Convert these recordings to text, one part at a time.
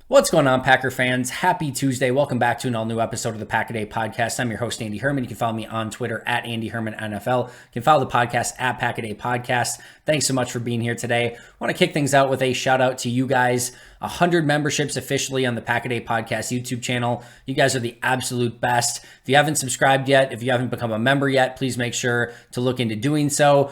What's going on, Packer fans? Happy Tuesday. Welcome back to an all-new episode of the Pack-A-Day Podcast. I'm your host, Andy Herman. You can follow me on Twitter at Andy Herman NFL. You can follow the podcast at Pack-A-Day Podcast. Thanks so much for being here today. I want to kick things out with a shout-out to you guys. 100 memberships officially on the Pack-A-Day Podcast YouTube channel. You guys are the absolute best. If you haven't subscribed yet, if you haven't become a member yet, please make sure to look into doing so.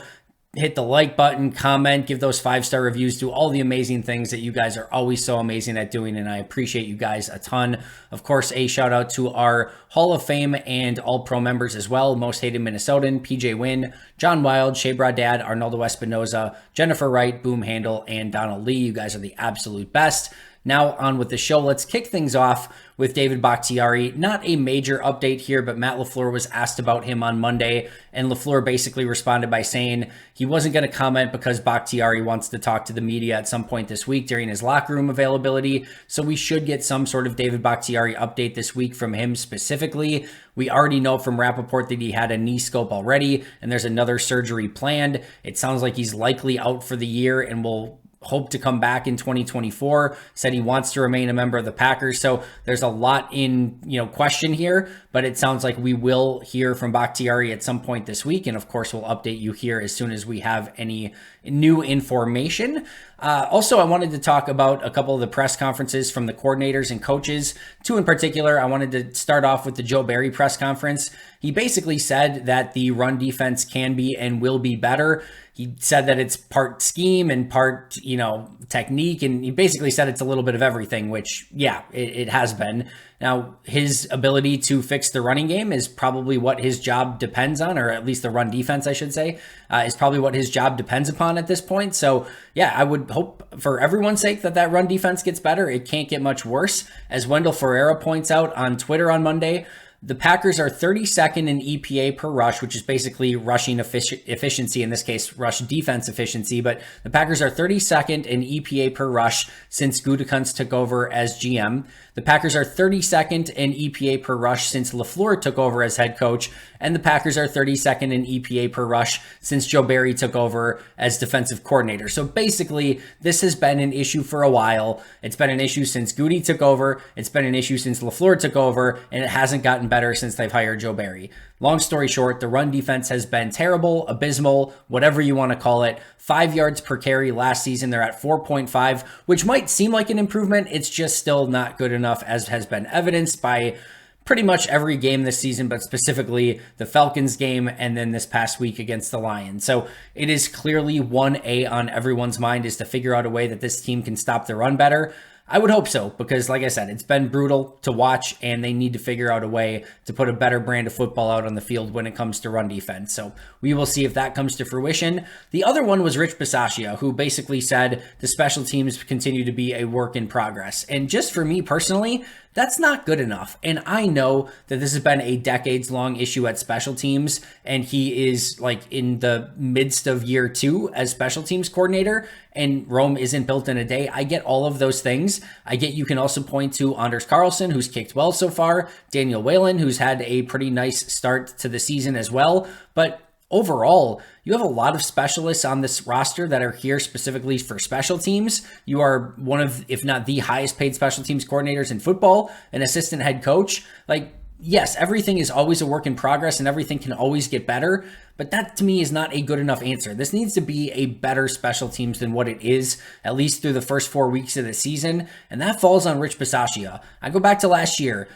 Hit the like button, comment, give those 5-star reviews, do all the amazing things that you guys are always so amazing at doing, and I appreciate you guys a ton. Of course, a shout out to our Hall of Fame and All-Pro members as well. Most Hated Minnesotan, PJ Wynn, John Wild, Shea Bradad, Arnoldo Espinoza, Jennifer Wright, Boom Handle, and Donald Lee. You guys are the absolute best. Now on with the show. Let's kick things off with David Bakhtiari. Not a major update here, but Matt LaFleur was asked about him on Monday, and LaFleur basically responded by saying he wasn't going to comment because Bakhtiari wants to talk to the media at some point this week during his locker room availability. So we should get some sort of David Bakhtiari update this week from him specifically. We already know from Rappaport that he had a knee scope already, and there's another surgery planned. It sounds like he's likely out for the year and will hope to come back in 2024, said he wants to remain a member of the Packers. So there's a lot in, question here, but it sounds like we will hear from Bakhtiari at some point this week. And of course, we'll update you here as soon as we have any new information. Also, I wanted to talk about a couple of the press conferences from the coordinators and coaches. Two in particular, I wanted to start off with the Joe Barry press conference. He basically said that the run defense can be and will be better. He said that it's part scheme and part, technique. And he basically said it's a little bit of everything, which, yeah, it has been. Now, his ability to fix the running game is probably what his job depends on, or at least the run defense, I should say, is probably what his job depends upon at this point. So, yeah, I would hope for everyone's sake that run defense gets better. It can't get much worse. As Wendell Ferreira points out on Twitter on Monday, the Packers are 32nd in EPA per rush, which is basically rushing efficiency, in this case, rush defense efficiency. But the Packers are 32nd in EPA per rush since Gutekunst took over as GM. The Packers are 32nd in EPA per rush since LaFleur took over as head coach. And the Packers are 32nd in EPA per rush since Joe Barry took over as defensive coordinator. So basically, this has been an issue for a while. It's been an issue since Goody took over. It's been an issue since LaFleur took over, and it hasn't gotten better since they've hired Joe Barry. Long story short, the run defense has been terrible, abysmal, whatever you want to call it. 5 yards per carry last season. They're at 4.5, which might seem like an improvement. It's just still not good enough, as has been evidenced by pretty much every game this season, but specifically the Falcons game and then this past week against the Lions. So it is clearly 1A on everyone's mind, is to figure out a way that this team can stop the run better. I would hope so, because like I said, it's been brutal to watch, and they need to figure out a way to put a better brand of football out on the field when it comes to run defense. So we will see if that comes to fruition. The other one was Rich Bisaccia, who basically said the special teams continue to be a work in progress. And just for me personally, that's not good enough. And I know that this has been a decades-long issue at special teams, and he is in the midst of year 2 as special teams coordinator, and Rome isn't built in a day. I get all of those things. I get you can also point to Anders Carlson, who's kicked well so far, Daniel Whalen, who's had a pretty nice start to the season as well. But overall, you have a lot of specialists on this roster that are here specifically for special teams. You are one of, if not the highest paid special teams coordinators in football, an assistant head coach. Yes, everything is always a work in progress and everything can always get better, but that to me is not a good enough answer. This needs to be a better special teams than what it is, at least through the first 4 weeks of the season, and that falls on Rich Bisaccia. I go back to last year.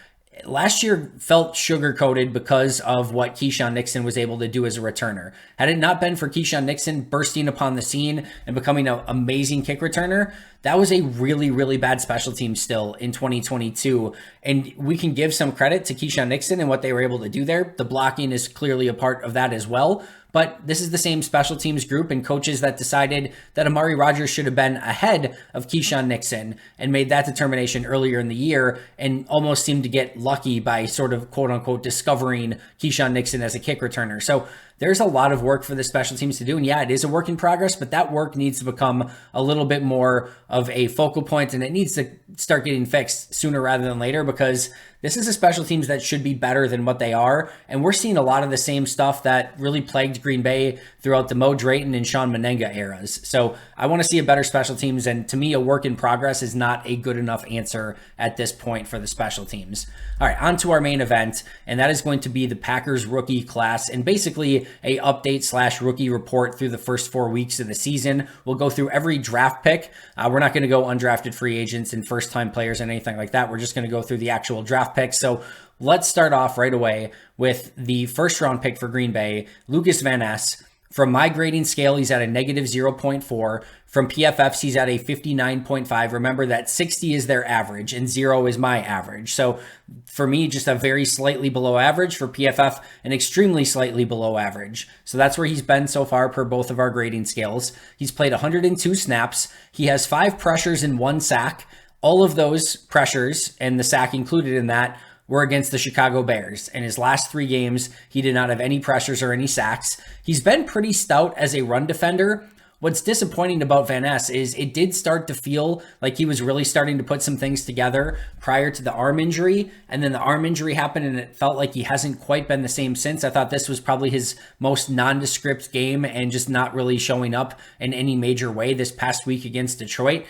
Last year felt sugar-coated because of what Keyshawn Nixon was able to do as a returner. Had it not been for Keyshawn Nixon bursting upon the scene and becoming an amazing kick returner, that was a really, really bad special team still in 2022. And we can give some credit to Keyshawn Nixon and what they were able to do there. The blocking is clearly a part of that as well. But this is the same special teams group and coaches that decided that Amari Rodgers should have been ahead of Keyshawn Nixon and made that determination earlier in the year and almost seemed to get lucky by sort of quote unquote discovering Keyshawn Nixon as a kick returner. So there's a lot of work for the special teams to do. And yeah, it is a work in progress, but that work needs to become a little bit more of a focal point, and it needs to start getting fixed sooner rather than later, because this is a special teams that should be better than what they are. And we're seeing a lot of the same stuff that really plagued Green Bay throughout the Mo Drayton and Sean Menenga eras. So I want to see a better special teams. And to me, a work in progress is not a good enough answer at this point for the special teams. All right, on to our main event. And that is going to be the Packers rookie class, and basically a update / rookie report through the first 4 weeks of the season. We'll go through every draft pick. We're not going to go undrafted free agents and first time players and anything like that. We're just going to go through the actual draft picks. So let's start off right away with the first round pick for Green Bay, Lucas Van Ness. From my grading scale, he's at a negative 0.4. From PFF's, he's at a 59.5. Remember that 60 is their average and 0 is my average. So for me, just a very slightly below average. For PFF, an extremely slightly below average. So that's where he's been so far per both of our grading scales. He's played 102 snaps. He has 5 pressures and 1 sack. All of those pressures, and the sack included in that, were against the Chicago Bears. In his last 3 games, he did not have any pressures or any sacks. He's been pretty stout as a run defender. What's disappointing about Van Ness is it did start to feel like he was really starting to put some things together prior to the arm injury, and then the arm injury happened and it felt like he hasn't quite been the same since. I thought this was probably his most nondescript game and just not really showing up in any major way this past week against Detroit.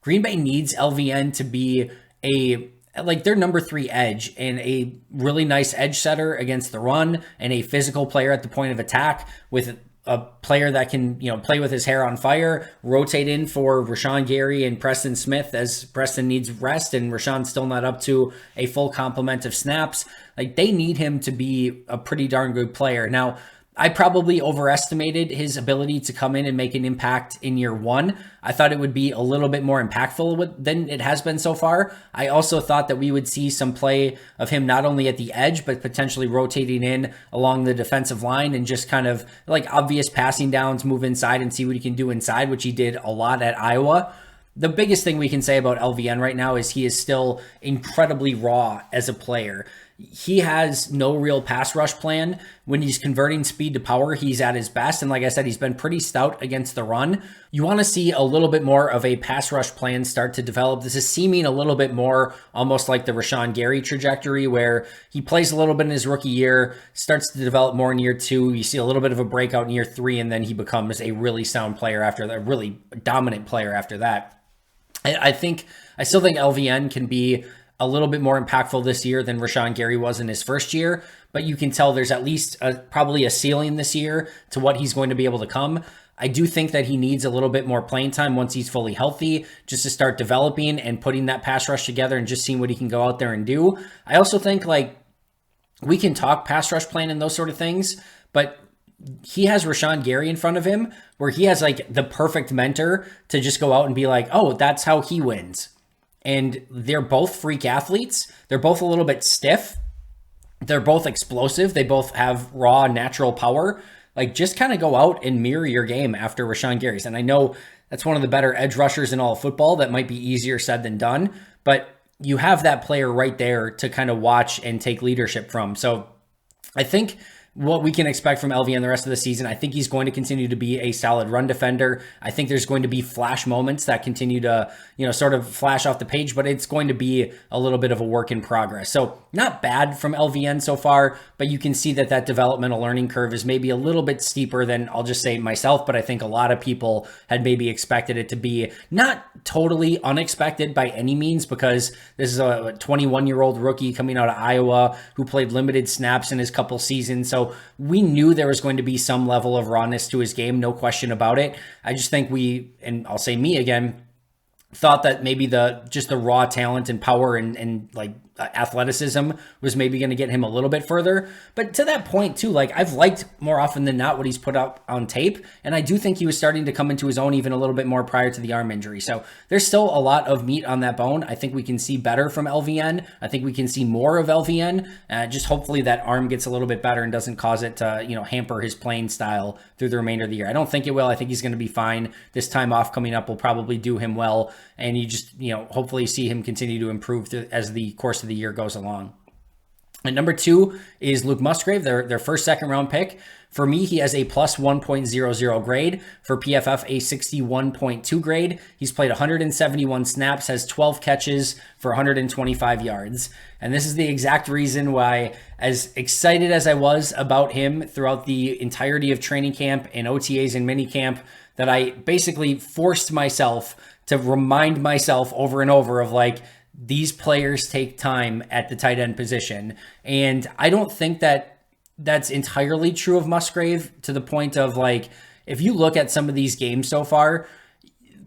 Green Bay needs LVN to be their number 3 edge and a really nice edge setter against the run, and a physical player at the point of attack with a player that can, play with his hair on fire, rotate in for Rashawn Gary and Preston Smith as Preston needs rest and Rashawn's still not up to a full complement of snaps. Like, they need him to be a pretty darn good player. Now, I probably overestimated his ability to come in and make an impact in year 1. I thought it would be a little bit more impactful than it has been so far. I also thought that we would see some play of him not only at the edge, but potentially rotating in along the defensive line and just kind of like obvious passing downs, move inside and see what he can do inside, which he did a lot at Iowa. The biggest thing we can say about LVN right now is he is still incredibly raw as a player. He has no real pass rush plan. When he's converting speed to power, he's at his best. And like I said, he's been pretty stout against the run. You want to see a little bit more of a pass rush plan start to develop. This is seeming a little bit more almost like the Rashawn Gary trajectory, where he plays a little bit in his rookie year, starts to develop more in year 2. You see a little bit of a breakout in year 3, and then he becomes a really sound player after that, really dominant player after that. I still think LVN can be a little bit more impactful this year than Rashawn Gary was in his first year, but you can tell there's at least probably a ceiling this year to what he's going to be able to come. I do think that he needs a little bit more playing time once he's fully healthy, just to start developing and putting that pass rush together and just seeing what he can go out there and do. I also think we can talk pass rush plan and those sort of things, but he has Rashawn Gary in front of him where he has the perfect mentor to just go out and be like, oh, that's how he wins. And they're both freak athletes. They're both a little bit stiff. They're both explosive. They both have raw natural power. Just kind of go out and mirror your game after Rashawn Gary's. And I know that's one of the better edge rushers in all of football. That might be easier said than done, but you have that player right there to kind of watch and take leadership from. So I think what we can expect from LVN the rest of the season, I think he's going to continue to be a solid run defender. I think there's going to be flash moments that continue to, sort of flash off the page, but it's going to be a little bit of a work in progress. So not bad from LVN so far, but you can see that developmental learning curve is maybe a little bit steeper than, I'll just say myself, but I think a lot of people had maybe expected it to be. Not totally unexpected by any means, because this is a 21-year-old rookie coming out of Iowa who played limited snaps in his couple seasons. So we knew there was going to be some level of rawness to his game, no question about it. I just think and I'll say me again, thought that maybe the raw talent and power and athleticism was maybe going to get him a little bit further. But to that point too, I've liked more often than not what he's put up on tape. And I do think he was starting to come into his own even a little bit more prior to the arm injury. So there's still a lot of meat on that bone. I think we can see better from LVN. I think we can see more of LVN. Just hopefully that arm gets a little bit better and doesn't cause it to, hamper his playing style through the remainder of the year. I don't think it will. I think he's going to be fine. This time off coming up will probably do him well. And you just, hopefully see him continue to improve as the course of the year goes along. And number 2 is Luke Musgrave, their first second round pick For me, he has a plus 1.00 grade. For PFF, a 61.2 grade. He's played 171 snaps, has 12 catches for 125 yards. And this is the exact reason why, as excited as I was about him throughout the entirety of training camp and OTAs and minicamp, that I basically forced myself to remind myself over and over of like, these players take time at the tight end position. And I don't think that that's entirely true of Musgrave, to the point of like, if you look at some of these games so far,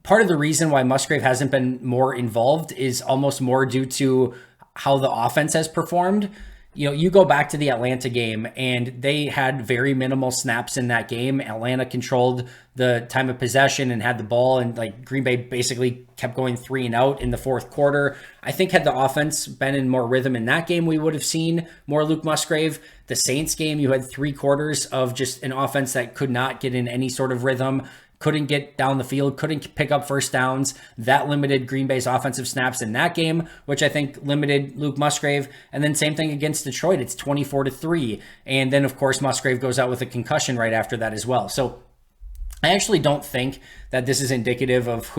part of the reason why Musgrave hasn't been more involved is almost more due to how the offense has performed. You know, you go back to the Atlanta game and they had very minimal snaps in that game. Atlanta controlled the time of possession and had the ball, and like Green Bay basically kept going 3 and out in the fourth quarter. I think had the offense been in more rhythm in that game, we would have seen more Luke Musgrave. The Saints game, you had 3 quarters of just an offense that could not get in any sort of rhythm, couldn't get down the field, couldn't pick up first downs. That limited Green Bay's offensive snaps in that game, which I think limited Luke Musgrave. And then same thing against Detroit. It's 24-3. And then, of course, Musgrave goes out with a concussion right after that as well. So I actually don't think that this is indicative of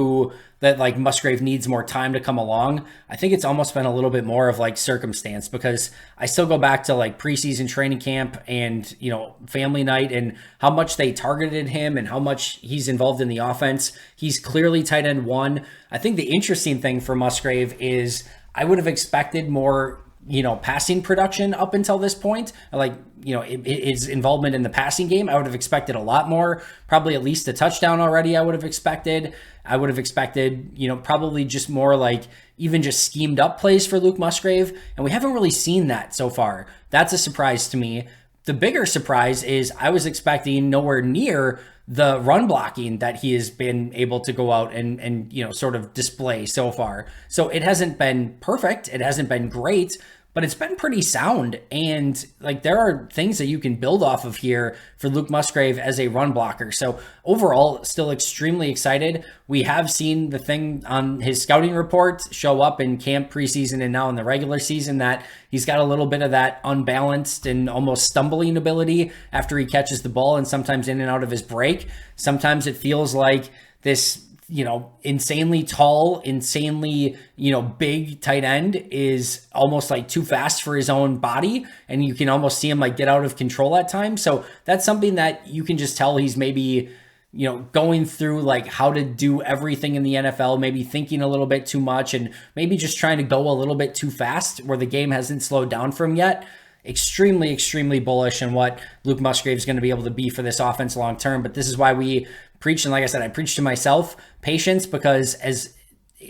that like Musgrave needs more time to come along. I think it's almost been a little bit more of like circumstance, because I still go back to like preseason training camp and, you know, family night and how much they targeted him and how much he's involved in the offense. He's clearly tight end 1. I think the interesting thing for Musgrave is I would have expected more, you know, passing production up until this point. Like, you know, his involvement in the passing game, I would have expected a lot more, probably at least a touchdown already. I would have expected, you know, probably just more like even just schemed up plays for Luke Musgrave. And we haven't really seen that so far. That's a surprise to me. The bigger surprise is I was expecting nowhere near the run blocking that he has been able to go out and you know, sort of display so far. So it hasn't been perfect. It hasn't been great, but it's been pretty sound. And like, there are things that you can build off of here for Luke Musgrave as a run blocker. So overall, still extremely excited. We have seen the thing on his scouting report show up in camp, preseason, and now in the regular season, that he's got a little bit of that unbalanced and almost stumbling ability after he catches the ball, and sometimes in and out of his break. Sometimes it feels like this, you know, insanely tall, insanely, you know, big tight end is almost like too fast for his own body. And you can almost see him like get out of control at times. So that's something that you can just tell he's maybe, you know, going through like how to do everything in the NFL, maybe thinking a little bit too much and maybe just trying to go a little bit too fast where the game hasn't slowed down for him yet. Extremely, extremely bullish on what Luke Musgrave is going to be able to be for this offense long term. But this is why we preach, and like I said, I preach to myself, patience, because as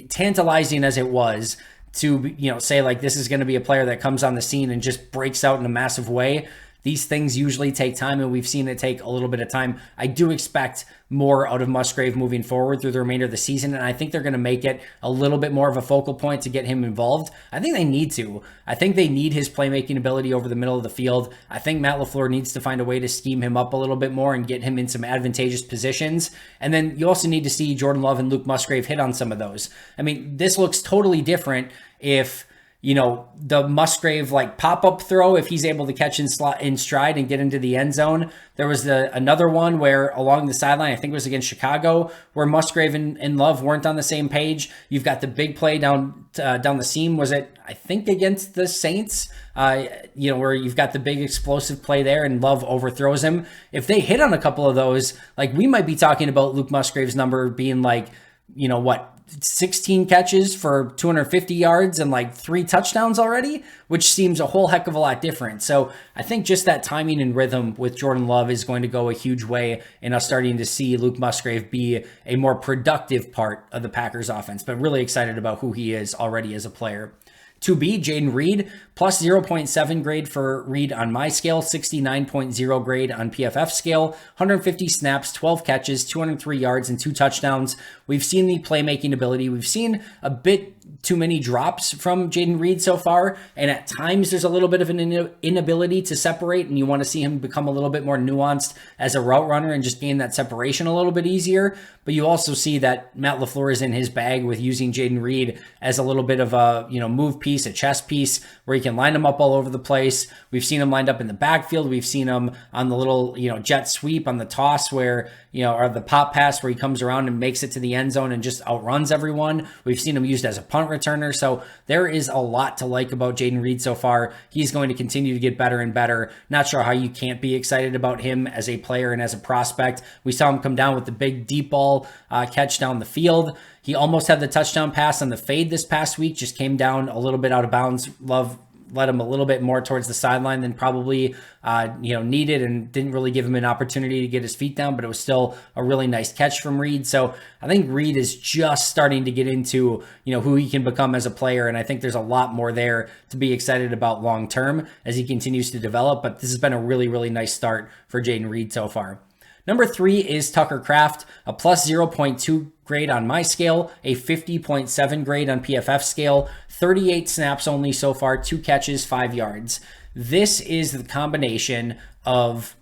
tantalizing as it was to, you know, say like this is going to be a player that comes on the scene and just breaks out in a massive way, these things usually take time, and we've seen it take a little bit of time. I do expect more out of Musgrave moving forward through the remainder of the season, and I think they're going to make it a little bit more of a focal point to get him involved. I think they need to. I think they need his playmaking ability over the middle of the field. I think Matt LaFleur needs to find a way to scheme him up a little bit more and get him in some advantageous positions. And then you also need to see Jordan Love and Luke Musgrave hit on some of those. I mean, this looks totally different if, you know, the Musgrave like pop-up throw, if he's able to catch in stride and get into the end zone. There was another one where along the sideline, I think it was against Chicago, where Musgrave and Love weren't on the same page. You've got the big play down the seam. Was it, I think, against the Saints? You know, where you've got the big explosive play there and Love overthrows him. If they hit on a couple of those, like, we might be talking about Luke Musgrave's number being like, you know what, 16 catches for 250 yards and like 3 touchdowns already, which seems a whole heck of a lot different. So I think just that timing and rhythm with Jordan Love is going to go a huge way in us starting to see Luke Musgrave be a more productive part of the Packers offense, but really excited about who he is already as a player. 2B, Jaden Reed, plus 0.7 grade for Reed on my scale, 69.0 grade on PFF scale, 150 snaps, 12 catches, 203 yards, and 2 touchdowns. We've seen the playmaking ability. We've seen a bit too many drops from Jayden Reed so far, and at times there's a little bit of an inability to separate, and you want to see him become a little bit more nuanced as a route runner and just gain that separation a little bit easier. But you also see that Matt LaFleur is in his bag with using Jayden Reed as a little bit of a move piece, a chess piece, where he can line him up all over the place. We've seen him lined up in the backfield. We've seen him on the little jet sweep on the toss where or the pop pass where he comes around and makes it to the end zone and just outruns everyone. We've seen him used as a punt returner. So there is a lot to like about Jayden Reed so far. He's going to continue to get better and better. Not sure how you can't be excited about him as a player and as a prospect. We saw him come down with the big deep ball catch down the field. He almost had the touchdown pass on the fade this past week, just came down a little bit out of bounds. Love led him a little bit more towards the sideline than probably needed, and didn't really give him an opportunity to get his feet down, but it was still a really nice catch from Reed. So I think Reed is just starting to get into who he can become as a player, and I think there's a lot more there to be excited about long term as he continues to develop. But this has been a really, really nice start for Jayden Reed so far. Number 3 is Tucker Kraft, a plus 0.2 grade on my scale, a 50.7 grade on PFF scale, 38 snaps only so far, 2 catches, 5 yards. This is the combination of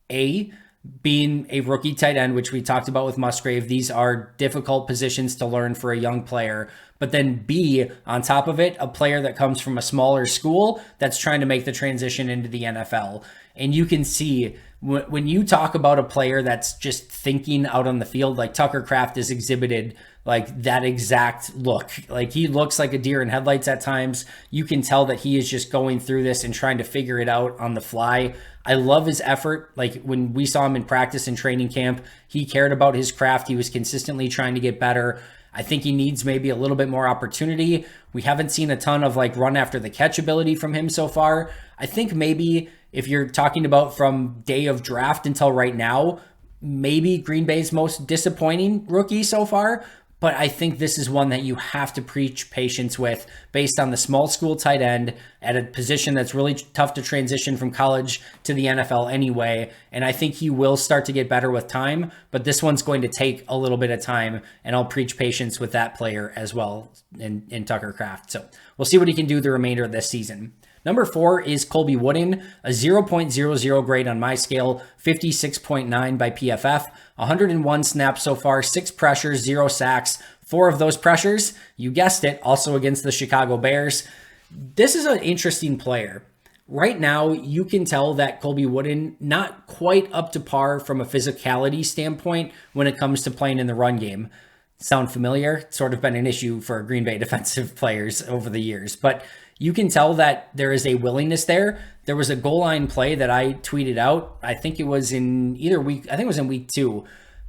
being a rookie tight end, which we talked about with Musgrave. These are difficult positions to learn for a young player. But then B, on top of it, a player that comes from a smaller school that's trying to make the transition into the NFL. And you can see when you talk about a player that's just thinking out on the field, like Tucker Kraft is exhibited like that exact look. Like he looks like a deer in headlights at times. You can tell that he is just going through this and trying to figure it out on the fly. I love his effort. Like when we saw him in practice and training camp, he cared about his craft. He was consistently trying to get better. I think he needs maybe a little bit more opportunity. We haven't seen a ton of like run after the catch ability from him so far. I think maybe if you're talking about from day of draft until right now, maybe Green Bay's most disappointing rookie so far. But I think this is one that you have to preach patience with based on the small school tight end at a position that's really tough to transition from college to the NFL anyway. And I think he will start to get better with time, but this one's going to take a little bit of time, and I'll preach patience with that player as well in Tucker Kraft. So we'll see what he can do the remainder of this season. Number 4 is Colby Wooden, a 0.00 grade on my scale, 56.9 by PFF, 101 snaps so far, 6 pressures, 0 sacks, 4 of those pressures, you guessed it, also against the Chicago Bears. This is an interesting player. Right now, you can tell that Colby Wooden not quite up to par from a physicality standpoint when it comes to playing in the run game. Sound familiar? It's sort of been an issue for Green Bay defensive players over the years, but you can tell that there is a willingness there. There was a goal line play that I tweeted out. I think it was in week 2,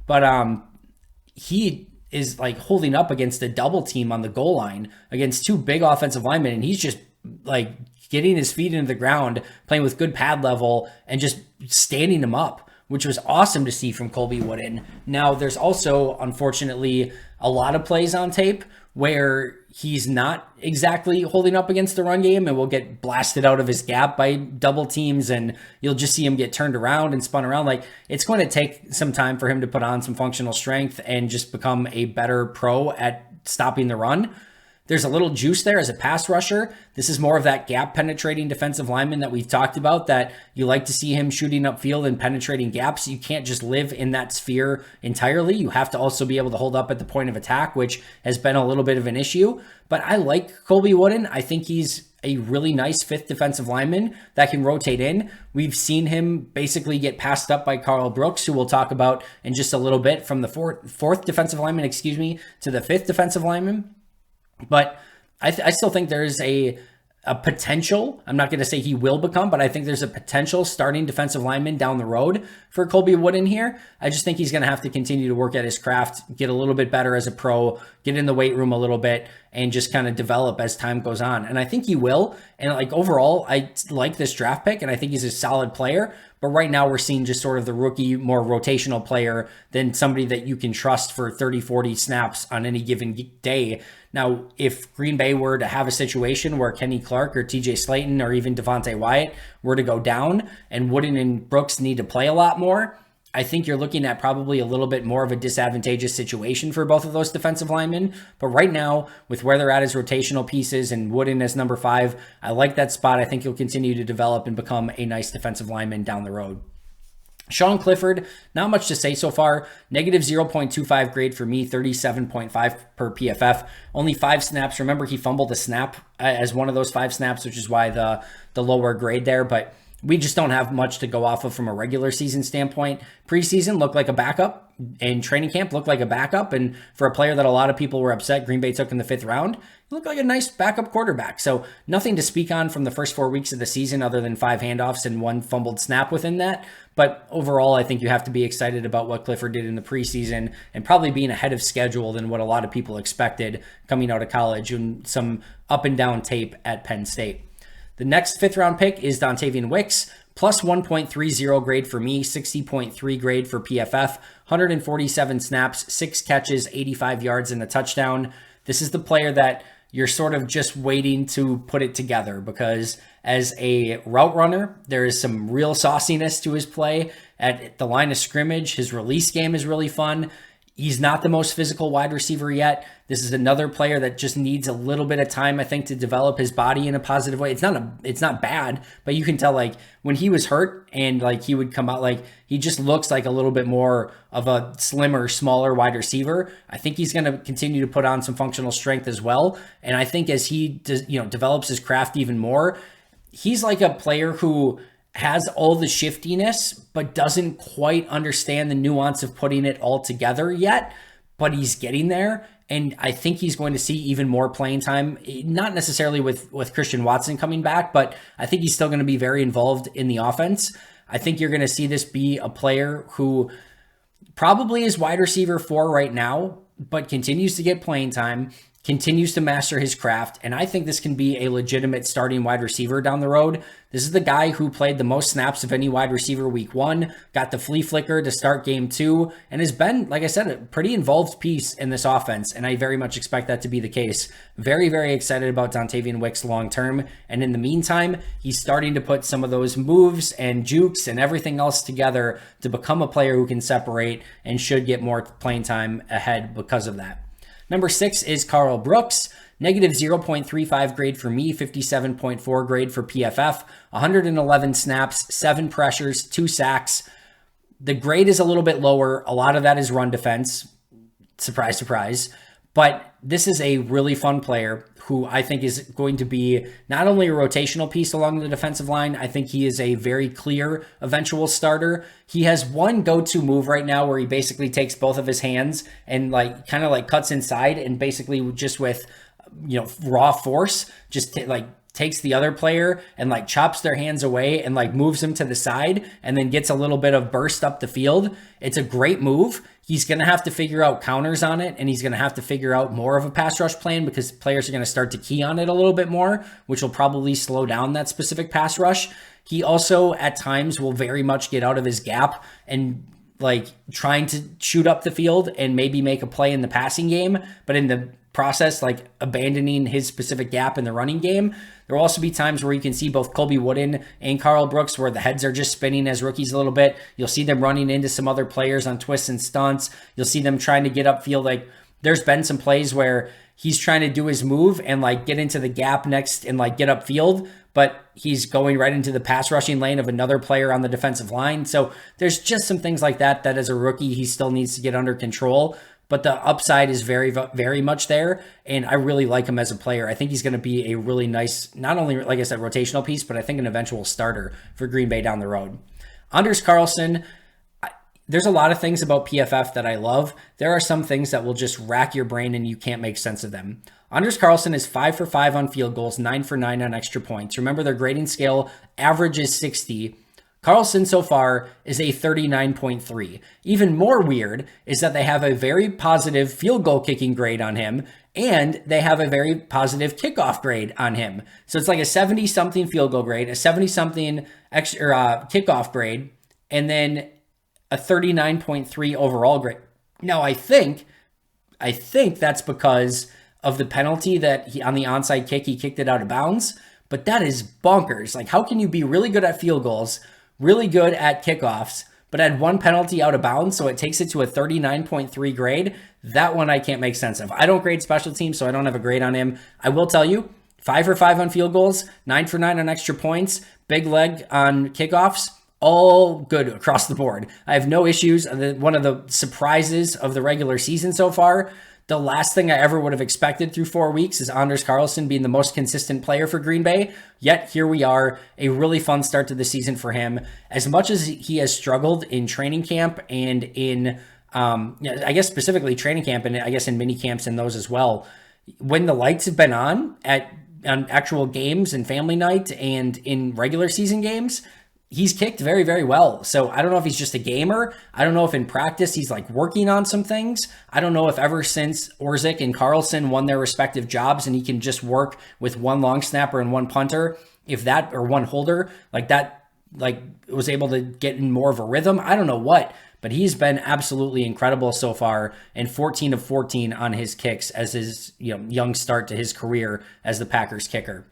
but he is like holding up against a double team on the goal line against 2 big offensive linemen, and he's just like getting his feet into the ground, playing with good pad level, and just standing them up, which was awesome to see from Colby Wooden. Now, there's also, unfortunately, a lot of plays on tape where he's not exactly holding up against the run game and will get blasted out of his gap by double teams, and you'll just see him get turned around and spun around. Like, it's going to take some time for him to put on some functional strength and just become a better pro at stopping the run. There's a little juice there as a pass rusher. This is more of that gap penetrating defensive lineman that we've talked about, that you like to see him shooting upfield and penetrating gaps. You can't just live in that sphere entirely. You have to also be able to hold up at the point of attack, which has been a little bit of an issue. But I like Colby Wooden. I think he's a really nice 5th defensive lineman that can rotate in. We've seen him basically get passed up by Carl Brooks, who we'll talk about in just a little bit, from the fourth defensive lineman, to the 5th defensive lineman. But I still think there's a potential. I'm not going to say he will become, but I think there's a potential starting defensive lineman down the road for Colby Wooden here. I just think he's going to have to continue to work at his craft, get a little bit better as a pro, get in the weight room a little bit, and just kind of develop as time goes on. And I think he will. And like overall, I like this draft pick, and I think he's a solid player. But right now we're seeing just sort of the rookie, more rotational player than somebody that you can trust for 30, 40 snaps on any given day. Now, if Green Bay were to have a situation where Kenny Clark or TJ Slayton or even Devontae Wyatt were to go down and Wooden and Brooks need to play a lot more, I think you're looking at probably a little bit more of a disadvantageous situation for both of those defensive linemen. But right now, with where they're at as rotational pieces and Wooden as number 5, I like that spot. I think he'll continue to develop and become a nice defensive lineman down the road. Sean Clifford, not much to say so far. Negative 0.25 grade for me, 37.5 per PFF. Only 5 snaps. Remember, he fumbled a snap as one of those 5 snaps, which is why the lower grade there. But we just don't have much to go off of from a regular season standpoint. Preseason looked like a backup, and training camp looked like a backup. And for a player that a lot of people were upset Green Bay took in the 5th round, he looked like a nice backup quarterback. So nothing to speak on from the first 4 weeks of the season other than 5 handoffs and 1 fumbled snap within that. But overall, I think you have to be excited about what Clifford did in the preseason and probably being ahead of schedule than what a lot of people expected coming out of college and some up and down tape at Penn State. The next 5th round pick is Dontavian Wicks, plus 1.30 grade for me, 60.3 grade for PFF, 147 snaps, 6 catches, 85 yards, and a touchdown. This is the player that you're sort of just waiting to put it together because as a route runner, there is some real sauciness to his play at the line of scrimmage. His release game is really fun. He's not the most physical wide receiver yet. This is another player that just needs a little bit of time, I think, to develop his body in a positive way. It's not bad, but you can tell like when he was hurt and like he would come out, like he just looks like a little bit more of a slimmer, smaller wide receiver. I think he's going to continue to put on some functional strength as well. And I think as he does, develops his craft even more, he's like a player who has all the shiftiness, but doesn't quite understand the nuance of putting it all together yet, but he's getting there. And I think he's going to see even more playing time, not necessarily with Christian Watson coming back, but I think he's still going to be very involved in the offense. I think you're going to see this be a player who probably is wide receiver 4 right now, but continues to get playing time, continues to master his craft, and I think this can be a legitimate starting wide receiver down the road. This is the guy who played the most snaps of any wide receiver week 1, got the flea flicker to start game 2, and has been, like I said, a pretty involved piece in this offense, and I very much expect that to be the case. Very, very excited about Dontavian Wicks long term, and in the meantime, he's starting to put some of those moves and jukes and everything else together to become a player who can separate and should get more playing time ahead because of that. Number 6 is Carl Brooks, negative 0.35 grade for me, 57.4 grade for PFF, 111 snaps, 7 pressures, 2 sacks. The grade is a little bit lower. A lot of that is run defense. Surprise, surprise. But this is a really fun player who I think is going to be not only a rotational piece along the defensive line, I think he is a very clear eventual starter. He has one go-to move right now where he basically takes both of his hands and like kind of like cuts inside and basically just with, raw force, just takes the other player and like chops their hands away and like moves them to the side and then gets a little bit of burst up the field. It's a great move. He's going to have to figure out counters on it, and he's going to have to figure out more of a pass rush plan because players are going to start to key on it a little bit more, which will probably slow down that specific pass rush. He also at times will very much get out of his gap and like trying to shoot up the field and maybe make a play in the passing game, but in the process, like abandoning his specific gap in the running game. There will also be times where you can see both Colby Wooden and Carl Brooks where the heads are just spinning as rookies a little bit. You'll see them running into some other players on twists and stunts. You'll see them trying to get upfield. Like there's been some plays where he's trying to do his move and like get into the gap next and like get upfield, but he's going right into the pass rushing lane of another player on the defensive line. So there's just some things like that as a rookie, he still needs to get under control. But the upside is very, very much there, and I really like him as a player. I think he's going to be a really nice, not only, like I said, rotational piece, but I think an eventual starter for Green Bay down the road. Anders Carlson, there's a lot of things about PFF that I love. There are some things that will just rack your brain and you can't make sense of them. Anders Carlson is 5 for 5 on field goals, 9 for 9 on extra points. Remember, their grading scale average is 60. Carlson so far is a 39.3. Even more weird is that they have a very positive field goal kicking grade on him, and they have a very positive kickoff grade on him. So it's like a 70-something field goal grade, a 70-something kickoff grade, and then a 39.3 overall grade. Now, I think that's because of the penalty that on the onside kick, he kicked it out of bounds, but that is bonkers. Like, how can you be really good at field goals, really good at kickoffs, but had one penalty out of bounds, so it takes it to a 39.3 grade. That one I can't make sense of. I don't grade special teams, so I don't have a grade on him. I will tell you, 5 for 5 on field goals, 9 for 9 on extra points, big leg on kickoffs, all good across the board. I have no issues. One of the surprises of the regular season so far, the last thing I ever would have expected through 4 weeks is Anders Carlson being the most consistent player for Green Bay. Yet here we are, a really fun start to the season for him. As much as he has struggled in training camp and in, I guess specifically training camp and I guess in mini camps and those as well, when the lights have been on actual games and family night and in regular season games, he's kicked very, very well. So I don't know if he's just a gamer. I don't know if in practice he's like working on some things. I don't know if ever since Orzik and Carlson won their respective jobs and he can just work with one long snapper and one punter, if that, or one holder, like that, like was able to get in more of a rhythm. I don't know what, but he's been absolutely incredible so far, and 14 of 14 on his kicks as his young start to his career as the Packers kicker.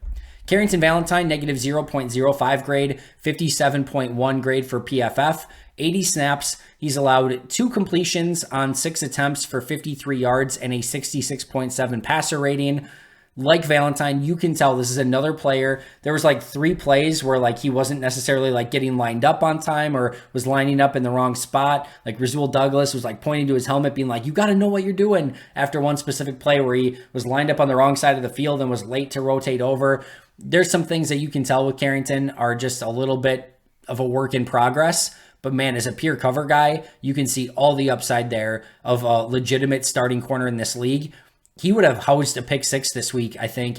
Carrington Valentine, negative 0.05 grade, 57.1 grade for PFF, 80 snaps. He's allowed 2 completions on 6 attempts for 53 yards and a 66.7 passer rating. Like Valentine, you can tell this is another player. There was like 3 plays where like he wasn't necessarily like getting lined up on time or was lining up in the wrong spot. Like Rasul Douglas was like pointing to his helmet being like, you got to know what you're doing, after one specific play where he was lined up on the wrong side of the field and was late to rotate over. There's some things that you can tell with Carrington are just a little bit of a work in progress. But man, as a pure cover guy, you can see all the upside there of a legitimate starting corner in this league. He would have housed a pick 6 this week, I think,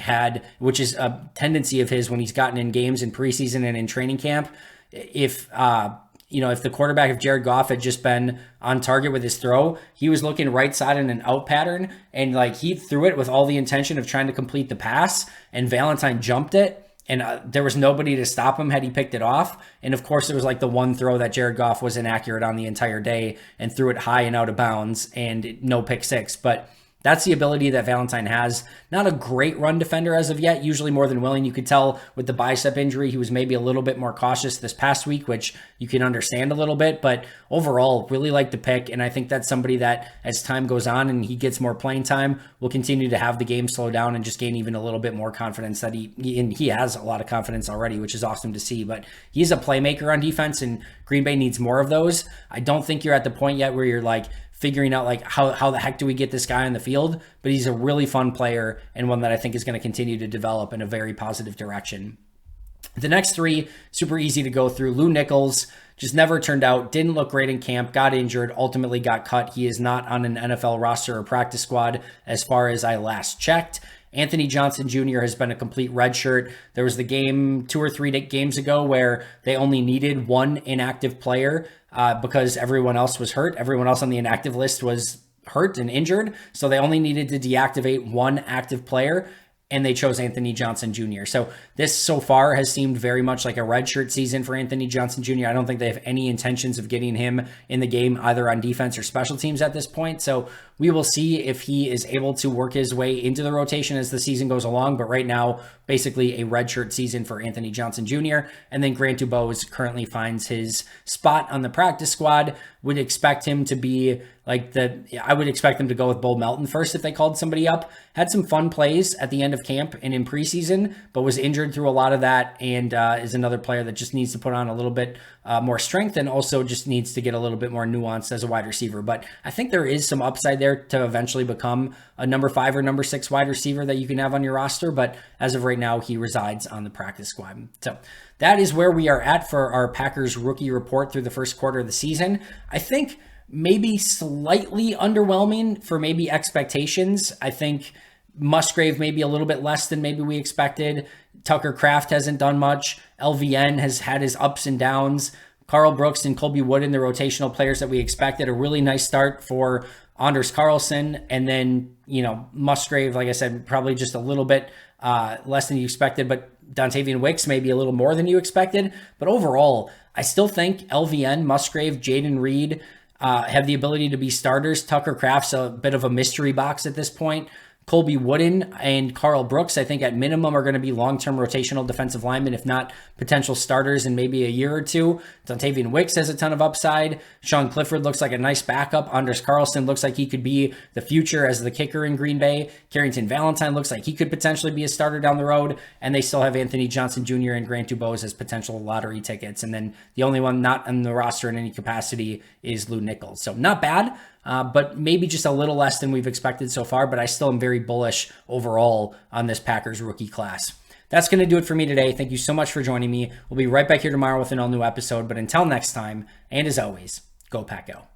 which is a tendency of his when he's gotten in games in preseason and in training camp. If the quarterback of Jared Goff had just been on target with his throw, he was looking right side in an out pattern, and like he threw it with all the intention of trying to complete the pass, and Valentine jumped it, and there was nobody to stop him had he picked it off. And of course, it was like the one throw that Jared Goff was inaccurate on the entire day and threw it high and out of bounds, and no pick 6. But that's the ability that Valentine has. Not a great run defender as of yet, usually more than willing. You could tell with the bicep injury, he was maybe a little bit more cautious this past week, which you can understand a little bit. But overall, really like the pick. And I think that's somebody that as time goes on and he gets more playing time, will continue to have the game slow down and just gain even a little bit more confidence that he has a lot of confidence already, which is awesome to see. But he's a playmaker on defense, and Green Bay needs more of those. I don't think you're at the point yet where you're like, figuring out like how the heck do we get this guy on the field, but he's a really fun player and one that I think is going to continue to develop in a very positive direction. The next 3, super easy to go through. Lou Nichols just never turned out, didn't look great in camp, got injured, ultimately got cut. He is not on an NFL roster or practice squad as far as I last checked. Anthony Johnson Jr. has been a complete redshirt. There was the game 2 or 3 games ago where they only needed 1 inactive player because everyone else was hurt. Everyone else on the inactive list was hurt and injured. So they only needed to deactivate 1 active player, and they chose Anthony Johnson Jr. So this so far has seemed very much like a redshirt season for Anthony Johnson Jr. I don't think they have any intentions of getting him in the game either on defense or special teams at this point. So we will see if he is able to work his way into the rotation as the season goes along. But right now, basically a redshirt season for Anthony Johnson Jr. And then Grant Dubose currently finds his spot on the practice squad. Would expect him to be I would expect them to go with Bo Melton first if they called somebody up. Had some fun plays at the end of camp and in preseason, but was injured through a lot of that, and is another player that just needs to put on a little bit more strength and also just needs to get a little bit more nuanced as a wide receiver. But I think there is some upside there to eventually become a number 5 or number 6 wide receiver that you can have on your roster. But as of right now, he resides on the practice squad. So that is where we are at for our Packers rookie report through the first quarter of the season. I think maybe slightly underwhelming for maybe expectations. I think Musgrave maybe a little bit less than maybe we expected. Tucker Kraft hasn't done much. LVN has had his ups and downs. Carl Brooks and Colby Wooden, the rotational players that we expected. A really nice start for Anders Carlson. And then, Musgrave, like I said, probably just a little bit less than you expected. But Dontavian Wicks maybe a little more than you expected. But overall, I still think LVN, Musgrave, Jaden Reed have the ability to be starters. Tucker Kraft's a bit of a mystery box at this point. Colby Wooden and Carl Brooks, I think at minimum are going to be long-term rotational defensive linemen, if not potential starters in maybe a year or two. Dontavian Wicks has a ton of upside. Sean Clifford looks like a nice backup. Anders Carlson looks like he could be the future as the kicker in Green Bay. Carrington Valentine looks like he could potentially be a starter down the road. And they still have Anthony Johnson Jr. and Grant Dubose as potential lottery tickets. And then the only one not on the roster in any capacity is Lou Nichols. So not bad. But maybe just a little less than we've expected so far, but I still am very bullish overall on this Packers rookie class. That's going to do it for me today. Thank you so much for joining me. We'll be right back here tomorrow with an all-new episode, but until next time, and as always, go Pack Go.